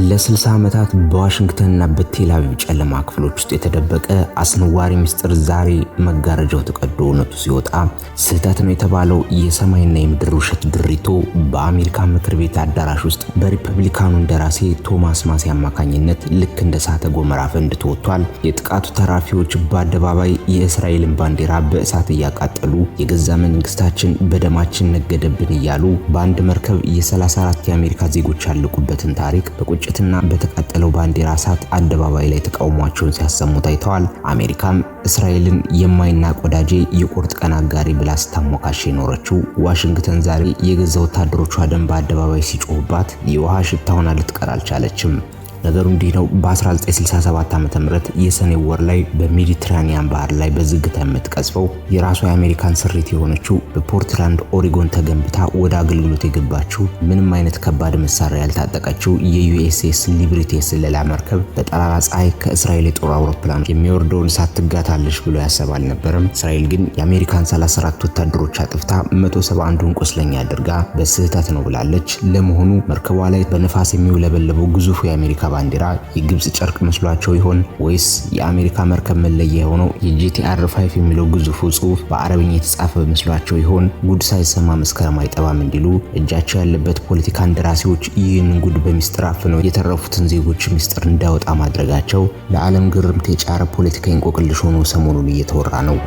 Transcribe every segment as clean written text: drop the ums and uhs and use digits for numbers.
ለ60 ዓመታት በዋሽንግተንና በቴል አቪቭ ጨለማ ክፍሎች ውስጥ የተደበቀ አስነዋሪ ምስጢር ዛሬ መጋረጃው ተቀዶ እውነቱ ሲወጣ ስህተት ነው የተባለው የሰማይና የምድር ውሸት ድሪቶ በአሜሪካ ምክር ቤት አዳራሽ ውስጥ በሪፐብሊካኑ እንደራሴ ቶማስ ማሴ አማካኝነት ልክ እንደ እሳተ ገሞራ ፈንድቶ ወጥቷል። የጥቃቱ ተራፊዎች በአደባባይ የእስራኤልን ባንዲራ በእሳት እያቃጠሉ የገዛ መንግስታችን በደማችን ነገደብን እያሉ በአንድ መርከብ የ34 የአሜሪካ ዜጎች ያለቁበትን ታሪክ ጭትና በተቃጠለው ባንዲራ እሳት አደባባይ ላይ ተቃውሟቸውን ሲያሰሙ ታይተዋል። አሜሪካም እስራኤልን የማይናቅ ወዳጄ የቁርጥ ቀን አጋሪ ብላ ስታሞካሽ የኖረችው ዋሽንግተን ዛሬ የገዛ ወታደሮቿ ደም በአደባባይ ሲጮህባት የውሃ ሽታ ሆና ልትቀር አልቻለችም። ነገሩ እንዲህ ነው። በ1967 ዓ.ም የሰኔ ወር ላይ በሜዲትራኒያን ባህር ላይ በዝግታ የምትቀዝፈው የራሷ የአሜሪካን ስሪት የሆነችው በፖርትላንድ ኦሪጎን ተገንብታ ወደ አገልግሎት የገባችው ምንም አይነት ከባድ መሳሪያ ያልታጠቀችው የዩኤስኤስ ሊብሪቲ የስለላ መርከብ በጠራራ ፀሐይ ከእስራኤል የጦር አውሮፕላን የሚወርደውን እሳት ትጋታለች ብሎ ያሰብ አልነበረም። እስራኤል ግን የአሜሪካን 34 ወታደሮች አጥፍታ 171ን ቁስለኛ አድርጋ በስህተት ነው ብላለች። ለመሆኑ መርከቧ ላይ በነፋስ የሚውለበለበው ግዙፉ የአሜሪካ ባንዲራ የግብጽ ጨርቅ መስሏቸው ይሆን ወይስ የአሜሪካ መርከብ መለያ የሆነው የጂቲአር 5 የሚለው ግዙፉ ጽሑፍ በአረብኛ የተጻፈ መስሏቸው ይሆን? ጉድ ሳይሰማ መስከረም አይጠባም እንዲሉ እጃቸው ያለበት ፖለቲካ እንደራሴዎች ይህንን ጉድ በሚስጥር አፍነው የተረፉትን ዜጎች ሚስጥር እንዳይወጣ ማድረጋቸው ለዓለም ግርምት የጫረ ፖለቲካዊ እንቆቅልሽ ሆኖ ሰሞኑን እየተወራ ነው።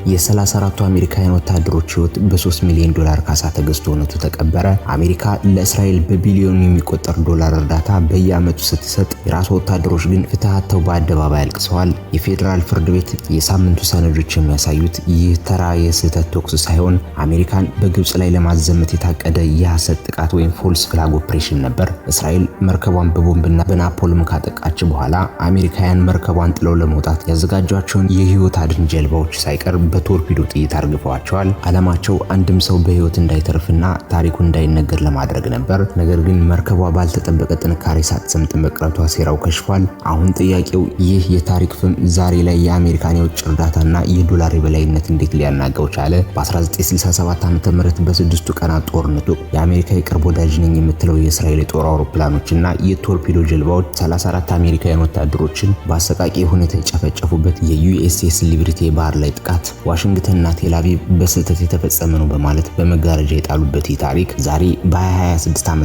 የ34ቱ አሜሪካውያን ወታደሮች ህይወት በ3 ሚሊዮን ዶላር ካሳ ተገዝቶ እውነቱ ተቀበረ። አሜሪካ ለእስራኤል በቢሊዮን የሚቆጠር ዶላር እርዳታ በየዓመቱ ስትሰጥ የራሷ ወታደሮች ግን ፍትሃተው በአደባባይ አልቅሰዋል። የፌዴራል ፍርድ ቤት የሳምንቱ ሰነዶች የሚያሳዩት ይህ ተራ የስህተት ተኩስ ሳይሆን አሜሪካን በግብጽ ላይ ለማዘመት የታቀደ የሐሰት ጥቃት ወይም ፎልስ ፍላግ ኦፕሬሽን ነበር። እስራኤል መርከቧን በቦምብና በናፖልም ካጠቃች በኋላ አሜሪካውያን መርከቧን ጥለው ለመውጣት ያዘጋጇቸውን የህይወት አድን ጀልባዎች ሳይቀር በቶርፒዶ ጥይት አርግፈዋቸዋል። ዓላማቸው አንድም ሰው በህይወት እንዳይተርፍና ታሪኩ እንዳይነገር ለማድረግ ነበር። ነገር ግን መርከቧ ባልተጠበቀ ጥንካሬ ሳትሰምጥ መቅረቷ ሴራው ከሽፏል። አሁን ጥያቄው ይህ የታሪክ ፍም ዛሬ ላይ የአሜሪካን የውጭ እርዳታና የዶላር የበላይነት እንዴት ሊያናጋው ቻለ? በ1967 ዓ.ም በስድስቱ ቀናት ጦርነት ወቅት የአሜሪካ የቅርብ ወዳጅ ነኝ የምትለው የእስራኤል የጦር አውሮፕላኖችና የቶርፒዶ ጀልባዎች 34 አሜሪካውያን ወታደሮችን በአሰቃቂ ሁኔታ የጨፈጨፉበት የዩኤስኤስ ሊብሪቲ ባህር ላይ ጥቃት ዋሽንግተንና ቴል አቪቭ በስህተት የተፈጸመ ነው በማለት በመጋረጃ የጣሉበት ታሪክ ዛሬ በ2026 ዓ.ም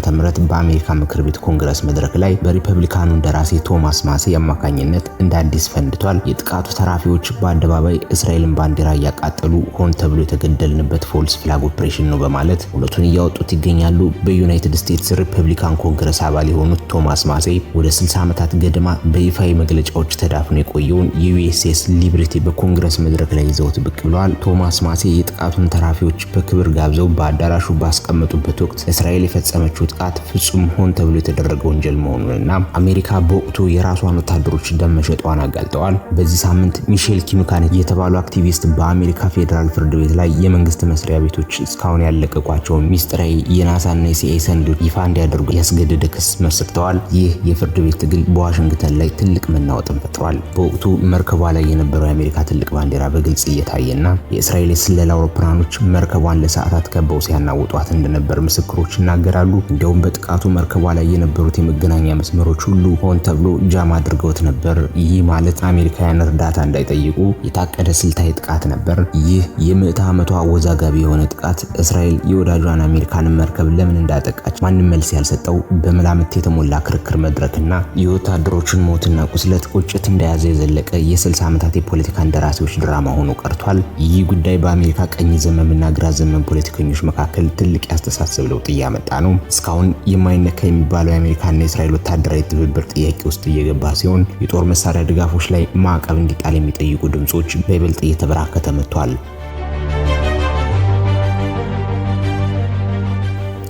በአሜሪካ ምክር ቤት ኮንግረስ መድረክ ላይ በሪፐብሊካኑ እንደራሴ ቶማስ ማሴ አማካኝነት እንደ አዲስ ፈንድቷል። የጥቃቱ ተራፊዎች በአደባባይ እስራኤልን ባንዲራ እያቃጠሉ ሆን ተብሎ የተገደልንበት ፎልስ ፍላግ ኦፕሬሽን ነው በማለት እውነቱን እያወጡት ይገኛሉ። በዩናይትድ ስቴትስ ሪፐብሊካን ኮንግረስ አባል የሆኑት ቶማስ ማሴ ወደ 60 ዓመታት ገደማ በይፋዊ መግለጫዎች ተዳፍኖ የቆየውን የዩኤስኤስ ሊብሪቲ በኮንግረስ መድረክ ላይ ይዘው ብቅ ብለዋል። ቶማስ ማሴ የጥቃቱን ተራፊዎች በክብር ጋብዘው በአዳራሹ ባስቀመጡበት ወቅት እስራኤል የፈጸመችው ጥቃት ፍጹም ሆን ተብሎ የተደረገ ወንጀል መሆኑንና አሜሪካ በወቅቱ የራሷን ወታደሮች ደም መሸጧን አጋልጠዋል። በዚህ ሳምንት ሚሼል ኪምካን የተባሉ አክቲቪስት በአሜሪካ ፌዴራል ፍርድ ቤት ላይ የመንግስት መስሪያ ቤቶች እስካሁን ያለቀቋቸው ሚስጥራዊ የናሳና የሲአይኤ ሰነዶች ይፋ እንዲያደርጉ ያስገደደ ክስ መስርተዋል። ይህ የፍርድ ቤት ትግል በዋሽንግተን ላይ ትልቅ መናወጥን ፈጥሯል። በወቅቱ መርከቧ ላይ የነበረው የአሜሪካ ትልቅ ባንዲራ በግልጽ እየታየና የእስራኤል የስለላ አውሮፕላኖች መርከቧን ለሰዓታት ከበው ሲያናውጧት እንደነበር ምስክሮች ይናገራሉ። እንዲያውም በጥቃቱ መርከቧ ላይ የነበሩት የመገናኛ መስመሮች ሁሉ ሆን ተብሎ ጃም አድርገውት ነበር። ይህ ማለት አሜሪካውያን እርዳታ እንዳይጠይቁ የታቀደ ስልታዊ ጥቃት ነበር። ይህ የምዕተ ዓመቷ አወዛጋቢ የሆነ ጥቃት እስራኤል የወዳጇን አሜሪካን መርከብ ለምን እንዳጠቃች ማንም መልስ ያልሰጠው በመላምት የተሞላ ክርክር መድረክና የወታደሮችን ሞትና ቁስለት ቁጭት እንደያዘ የዘለቀ የ60 ዓመታት የፖለቲካ እንደራሴዎች ድራማ ሆኖ ቀርቷል። ይህ ጉዳይ በአሜሪካ ቀኝ ዘመምና ግራ ዘመም ፖለቲከኞች መካከል ትልቅ ያስተሳሰብ ለውጥ እያመጣ ነው። እስካሁን የማይነካ የሚባለው የአሜሪካና የእስራኤል ወታደራዊ ትብብር ጥያቄ ውስጥ እየገባ ሲሆን የጦር መሳሪያ ድጋፎች ላይ ማዕቀብ እንዲጣል የሚጠይቁ ድምጾች በይበልጥ እየተበራከተ መጥቷል።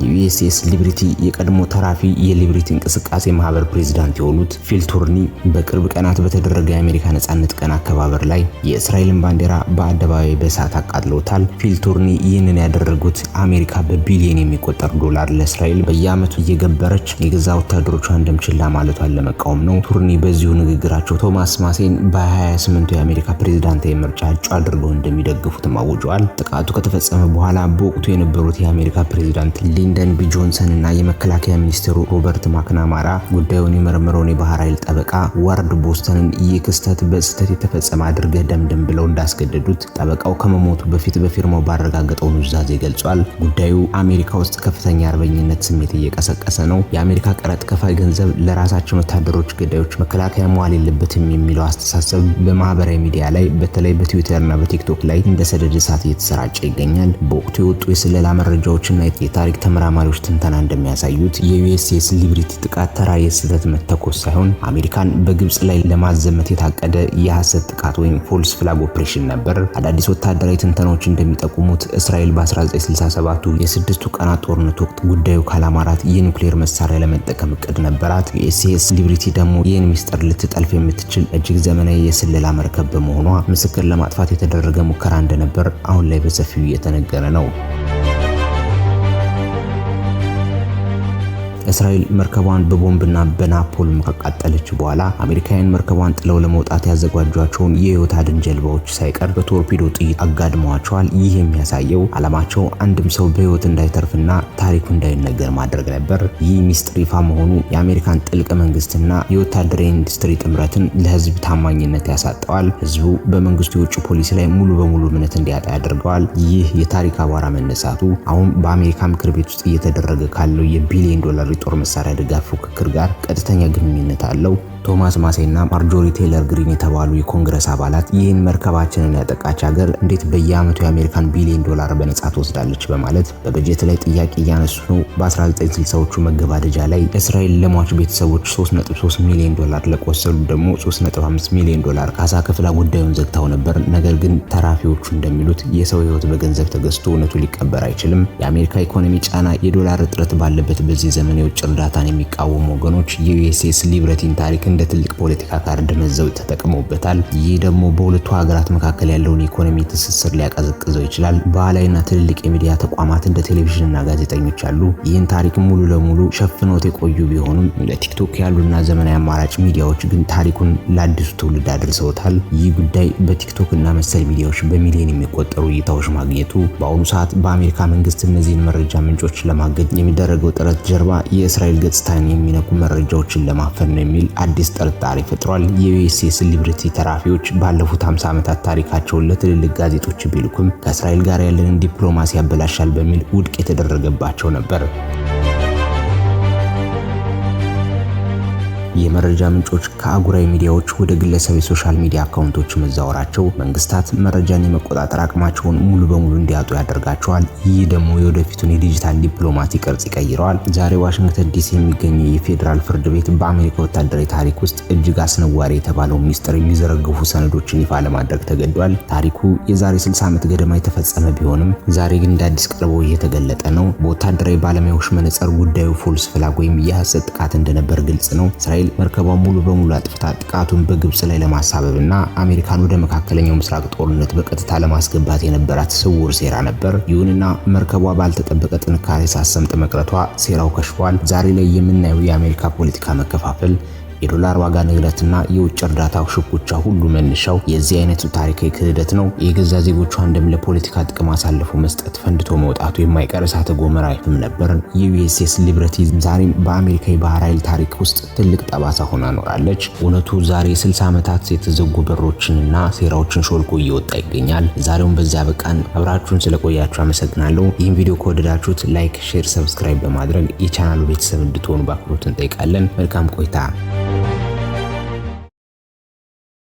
ዩኤስኤስ ሊብሪቲ የቀድሞ ተራፊ የሊብሪቲ እንቅስቃሴ ማህበር ፕሬዝዳንት የሆኑት ፊል ቱርኒ በቅርብ ቀናት በተደረገ የአሜሪካ ነጻነት ቀን አከባበር ላይ የእስራኤልን ባንዲራ በአደባባይ በእሳት አቃጥለውታል። ፊል ቱርኒ ይህንን ያደረጉት አሜሪካ በቢሊዮን የሚቆጠር ዶላር ለእስራኤል በየዓመቱ እየገበረች የገዛ ወታደሮቿን ደም ችላ ማለቷን ለመቃወም ነው። ቱርኒ በዚሁ ንግግራቸው ቶማስ ማሴን በ28ቱ የአሜሪካ ፕሬዝዳንታዊ ምርጫ እጩ አድርገው እንደሚደግፉት አውጀዋል። ጥቃቱ ከተፈጸመ በኋላ በወቅቱ የነበሩት የአሜሪካ ፕሬዝዳንት ሊንደን ብሬንደን ቢ ጆንሰን እና የመከላከያ ሚኒስትሩ ሮበርት ማክናማራ ጉዳዩን የመረመረውን የባህር ኃይል ጠበቃ ዋርድ ቦስተንን ይህ ክስተት በስህተት የተፈጸመ አድርገህ ደምድም ብለው እንዳስገደዱት ጠበቃው ከመሞቱ በፊት በፊርማው ባረጋገጠው ኑዛዜ ገልጿል። ጉዳዩ አሜሪካ ውስጥ ከፍተኛ አርበኝነት ስሜት እየቀሰቀሰ ነው። የአሜሪካ ቀረጥ ከፋይ ገንዘብ ለራሳችን ወታደሮች ገዳዮች መከላከያ መዋል የለበትም የሚለው አስተሳሰብ በማህበራዊ ሚዲያ ላይ በተለይ በትዊተር እና በቲክቶክ ላይ እንደ ሰደድ እሳት እየተሰራጨ ይገኛል። በወቅቱ የወጡ የስለላ መረጃዎችና የታሪክ ተመራማሪዎች ትንተና እንደሚያሳዩት የዩኤስኤስ ሊብሪቲ ጥቃት ተራ የስህተት መተኮስ ሳይሆን አሜሪካን በግብጽ ላይ ለማዘመት የታቀደ የሐሰት ጥቃት ወይም ፎልስ ፍላግ ኦፕሬሽን ነበር። አዳዲስ ወታደራዊ ትንተናዎች እንደሚጠቁሙት እስራኤል በ1967 የስድስቱ ቀናት ጦርነት ወቅት ጉዳዩ ካላማራት የኒውክሌር መሳሪያ ለመጠቀም እቅድ ነበራት። ዩኤስኤስ ሊብሪቲ ደግሞ ይህን ሚስጥር ልትጠልፍ የምትችል እጅግ ዘመናዊ የስለላ መርከብ በመሆኗ ምስክር ለማጥፋት የተደረገ ሙከራ እንደነበር አሁን ላይ በሰፊው እየተነገረ ነው። እስራኤል መርከቧን በቦምብና በናፖልም ካቃጠለች በኋላ አሜሪካውያን መርከቧን ጥለው ለመውጣት ያዘጋጇቸውን የህይወት አድን ጀልባዎች ሳይቀር በቶርፒዶ ጥይት አጋድመዋቸዋል። ይህ የሚያሳየው ዓላማቸው አንድም ሰው በህይወት እንዳይተርፍና ታሪኩ እንዳይነገር ማድረግ ነበር። ይህ ሚስጥር ይፋ መሆኑ የአሜሪካን ጥልቅ መንግስትና የወታደራዊ ኢንዱስትሪ ጥምረትን ለህዝብ ታማኝነት ያሳጠዋል። ህዝቡ በመንግስቱ የውጭ ፖሊሲ ላይ ሙሉ በሙሉ እምነት እንዲያጣ ያደርገዋል። ይህ የታሪክ አቧራ መነሳቱ አሁን በአሜሪካ ምክር ቤት ውስጥ እየተደረገ ካለው የቢሊዮን ዶላር ጦር መሳሪያ ድጋፍ ፉክክር ጋር ቀጥተኛ ግንኙነት አለው። ቶማስ ማሴና ማርጆሪ ቴይለር ግሪን የተባሉ የኮንግረስ አባላት ይህን መርከባችንን ያጠቃች ሀገር እንዴት በየዓመቱ የአሜሪካን ቢሊዮን ዶላር በነጻ ትወስዳለች በማለት በበጀት ላይ ጥያቄ እያነሱ ነው። በ1960ዎቹ መገባደጃ ላይ እስራኤል ለሟች ቤተሰቦች 3.3 ሚሊዮን ዶላር ለቆሰሉ ደግሞ 3.5 ሚሊዮን ዶላር ካሳ ከፍላ ጉዳዩን ዘግታው ነበር። ነገር ግን ተራፊዎቹ እንደሚሉት የሰው ህይወት በገንዘብ ተገዝቶ እውነቱ ሊቀበር አይችልም። የአሜሪካ ኢኮኖሚ ጫና የዶላር እጥረት ባለበት በዚህ ዘመን የውጭ እርዳታን የሚቃወሙ ወገኖች የዩኤስኤስ ሊብረቲን ታሪክ እንደ ትልቅ ፖለቲካ ካርድ መዘው ተጠቅመውበታል። ይህ ደግሞ በሁለቱ ሀገራት መካከል ያለውን ኢኮኖሚ ትስስር ሊያቀዘቅዘው ይችላል። ባህላዊና ትልልቅ የሚዲያ ተቋማት እንደ ቴሌቪዥንና ጋዜጠኞች አሉ ይህን ታሪክ ሙሉ ለሙሉ ሸፍኖት የቆዩ ቢሆኑም ለቲክቶክ ያሉና ዘመናዊ አማራጭ ሚዲያዎች ግን ታሪኩን ለአዲሱ ትውልድ አድርሰውታል። ይህ ጉዳይ በቲክቶክ እና መሰል ሚዲያዎች በሚሊዮን የሚቆጠሩ እይታዎች ማግኘቱ በአሁኑ ሰዓት በአሜሪካ መንግስት እነዚህን መረጃ ምንጮች ለማገድ የሚደረገው ጥረት ጀርባ የእስራኤል ገጽታን የሚነኩ መረጃዎችን ለማፈን ነው የሚል አዲስ ጥርጣሬ ፈጥሯል። የዩኤስኤስ ሊብሪቲ ተራፊዎች ባለፉት 50 ዓመታት ታሪካቸውን ለትልልቅ ጋዜጦች ቢልኩም ከእስራኤል ጋር ያለንን ዲፕሎማሲ ያበላሻል በሚል ውድቅ የተደረገባቸው ነበር። የመረጃ ምንጮች ከአጉራዊ ሚዲያዎች ወደ ግለሰብ የሶሻል ሚዲያ አካውንቶች መዛወራቸው መንግስታት መረጃን የመቆጣጠር አቅማቸውን ሙሉ በሙሉ እንዲያጡ ያደርጋቸዋል። ይህ ደግሞ የወደፊቱን የዲጂታል ዲፕሎማሲ ቅርጽ ይቀይረዋል። ዛሬ ዋሽንግተን ዲሲ የሚገኘው የፌዴራል ፍርድ ቤት በአሜሪካ ወታደራዊ ታሪክ ውስጥ እጅግ አስነዋሪ የተባለው ሚስጥር የሚዘረግፉ ሰነዶችን ይፋ ለማድረግ ተገዷል። ታሪኩ የዛሬ 60 ዓመት ገደማ የተፈጸመ ቢሆንም ዛሬ ግን እንደ አዲስ ቀርቦ እየተገለጠ ነው። በወታደራዊ ባለሙያዎች መነጽር ጉዳዩ ፎልስ ፍላግ ወይም የሐሰት ጥቃት እንደነበር ግልጽ ነው። እስራኤል መርከቧን ሙሉ በሙሉ አጥፍታ ጥቃቱን በግብጽ ላይ ለማሳበብና አሜሪካን ወደ መካከለኛው ምስራቅ ጦርነት በቀጥታ ለማስገባት የነበራት ስውር ሴራ ነበር። ይሁንና መርከቧ ባልተጠበቀ ጥንካሬ ሳትሰምጥ መቅረቷ ሴራው ከሽፏል። ዛሬ ላይ የምናየው የአሜሪካ ፖለቲካ መከፋፈል የዶላር ዋጋ ንግረትና የውጭ እርዳታው ሽኩቻ ሁሉ መነሻው የዚህ አይነቱ ታሪካዊ ክህደት ነው። የገዛ ዜጎቿን ደም ለፖለቲካ ጥቅም አሳልፎ መስጠት ፈንድቶ መውጣቱ የማይቀር እሳተ ገሞራ አይፍም ነበር። የዩኤስኤስ ሊብረቲ ዛሬም በአሜሪካ የባህር ኃይል ታሪክ ውስጥ ትልቅ ጠባሳ ሆና ኖራለች። እውነቱ ዛሬ 60 ዓመታት የተዘጉ በሮችንና ሴራዎችን ሾልኮ እየወጣ ይገኛል። ዛሬውን በዚያ በቃን። አብራችሁን ስለቆያችሁ አመሰግናለሁ። ይህን ቪዲዮ ከወደዳችሁት ላይክ፣ ሼር፣ ሰብስክራይብ በማድረግ የቻናሉ ቤተሰብ እንድትሆኑ በአክብሮት እንጠይቃለን። መልካም ቆይታ።